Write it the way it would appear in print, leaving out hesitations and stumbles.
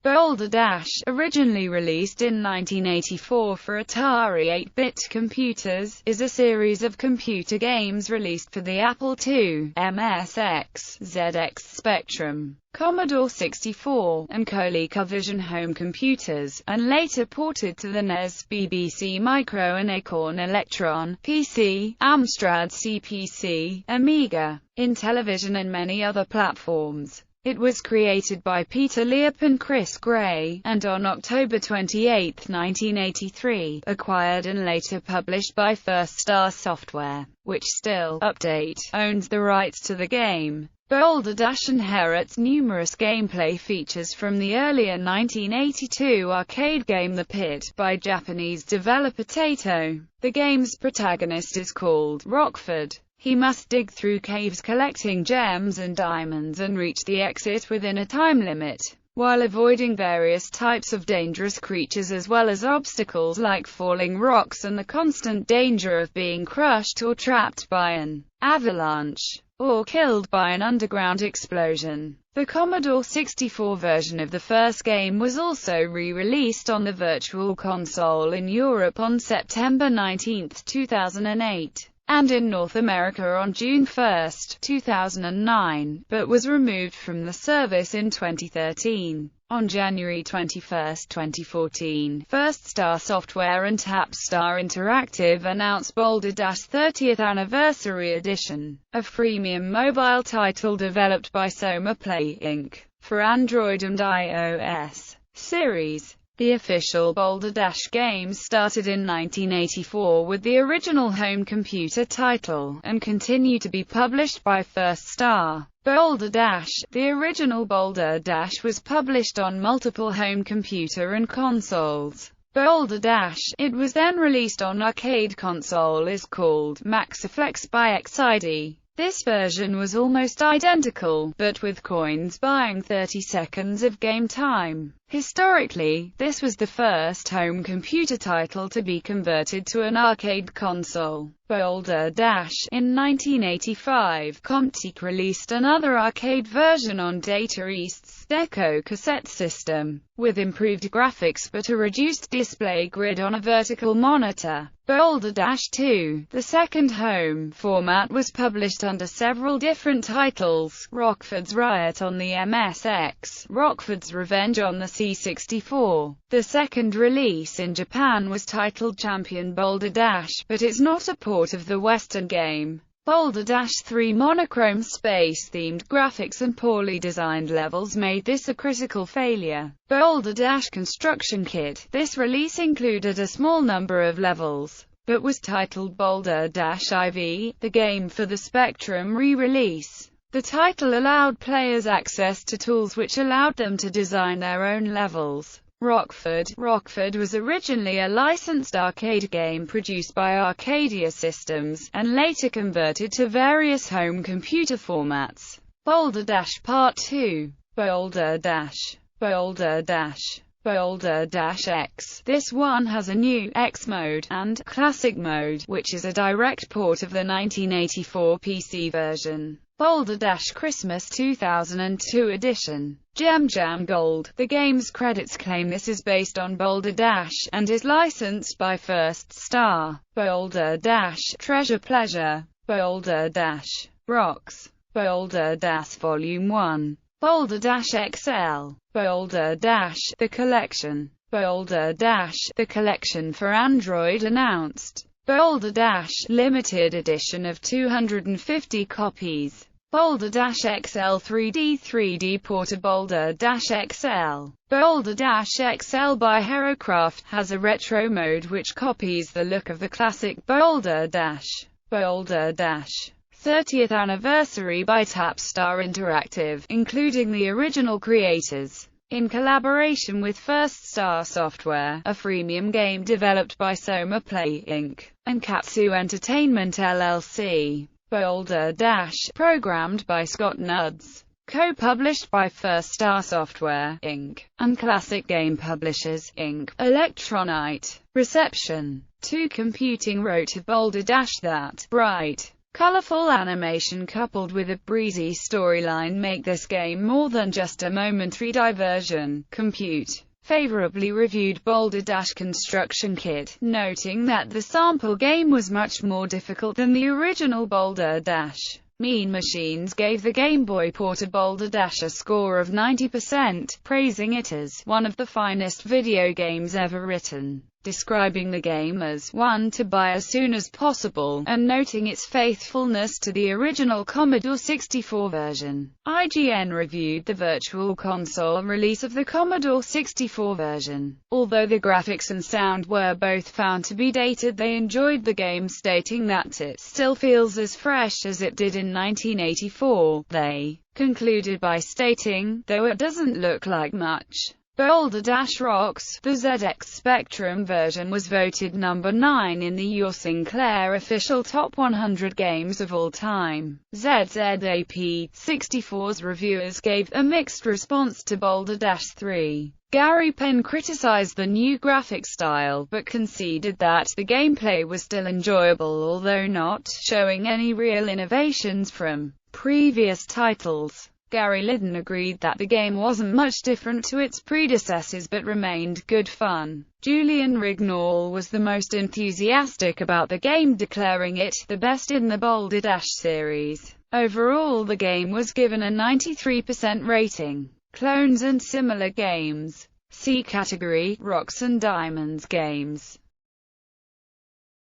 Boulder Dash, originally released in 1984 for Atari 8-bit computers, is a series of computer games released for the Apple II, MSX, ZX Spectrum, Commodore 64, and ColecoVision home computers, and later ported to the NES, BBC Micro and Acorn Electron, PC, Amstrad CPC, Amiga, Intellivision and many other platforms. It was created by Peter Liepa and Chris Gray, and on October 28, 1983, acquired and later published by First Star Software, which still, update, owns the rights to the game. Boulder Dash inherits numerous gameplay features from the earlier 1982 arcade game The Pit, by Japanese developer Taito. The game's protagonist is called Rockford. He must dig through caves collecting gems and diamonds and reach the exit within a time limit, while avoiding various types of dangerous creatures as well as obstacles like falling rocks and the constant danger of being crushed or trapped by an avalanche, or killed by an underground explosion. The Commodore 64 version of the first game was also re-released on the Virtual Console in Europe on September 19, 2008. And in North America on June 1, 2009, but was removed from the service in 2013. On January 21, 2014, First Star Software and Tapstar Interactive announced Boulder Dash 30th Anniversary Edition, a freemium mobile title developed by Soma Play, Inc., for Android and iOS series. The official Boulder Dash games started in 1984 with the original home computer title, and continue to be published by First Star. Boulder Dash, the original Boulder Dash, was published on multiple home computer and consoles. Boulder Dash, it was then released on arcade console, is called Maxiflex by XID. This version was almost identical, but with coins buying 30 seconds of game time. Historically, this was the first home computer title to be converted to an arcade console. Boulder Dash. In 1985, Comptek released another arcade version on Data East's Deco cassette system, with improved graphics but a reduced display grid on a vertical monitor. Boulder Dash 2, the second home format, was published under several different titles: Rockford's Riot on the MSX, Rockford's Revenge on the C64. The second release in Japan was titled Champion Boulder Dash, but it's not a port of the Western game. Boulder Dash 3 monochrome space-themed graphics and poorly designed levels made this a critical failure. Boulder Dash Construction Kit. This release included a small number of levels, but was titled Boulder Dash IV, the game for the Spectrum re-release. The title allowed players access to tools which allowed them to design their own levels. Rockford. Rockford was originally a licensed arcade game produced by Arcadia Systems, and later converted to various home computer formats. Boulder Dash Part 2. Boulder Dash. Boulder Dash. Boulder Dash X. This one has a new X mode and Classic mode, which is a direct port of the 1984 PC version. Boulder Dash Christmas 2002 edition. Gem Jam Gold. The game's credits claim this is based on Boulder Dash, and is licensed by First Star. Boulder Dash Treasure Pleasure. Boulder Dash Rocks. Boulder Dash Volume 1. Boulder Dash XL. Boulder Dash The Collection. Boulder Dash The Collection for Android announced. Boulder Dash Limited Edition of 250 copies. Boulder Dash XL 3D port of Boulder Dash XL. Boulder Dash XL by Herocraft has a retro mode which copies the look of the classic Boulder Dash. Boulder Dash 30th Anniversary by Tapstar Interactive, including the original creators, in collaboration with First Star Software, a freemium game developed by Soma Play, Inc., and Katsu Entertainment LLC. Boulder Dash, programmed by Scott Nuds, co-published by First Star Software, Inc., and Classic Game Publishers, Inc., Electronite. Reception. 2 Computing wrote of Boulder Dash that, bright, Colorful animation coupled with a breezy storyline make this game more than just a momentary diversion. Compute favorably reviewed Boulder Dash construction kit, noting that the sample game was much more difficult than the original Boulder Dash. Mean Machines gave the Game Boy porter Boulder Dash a score of 90%, praising it as one of the finest video games ever written, describing the game as one to buy as soon as possible, and noting its faithfulness to the original Commodore 64 version. IGN reviewed the Virtual Console release of the Commodore 64 version. Although the graphics and sound were both found to be dated, they enjoyed the game, stating that it still feels as fresh as it did in 1984. They concluded by stating, though it doesn't look like much, Boulder Dash rocks. The ZX Spectrum version was voted number 9 in the Your Sinclair official Top 100 Games of All Time. ZZAP!64's reviewers gave a mixed response to Boulder Dash 3. Gary Penn criticized the new graphic style, but conceded that the gameplay was still enjoyable, although not showing any real innovations from previous titles. Gary Liddon agreed that the game wasn't much different to its predecessors but remained good fun. Julian Rignall was the most enthusiastic about the game, declaring it the best in the Boulder Dash series. Overall, the game was given a 93% rating. Clones and similar games. C category, Rocks and Diamonds games.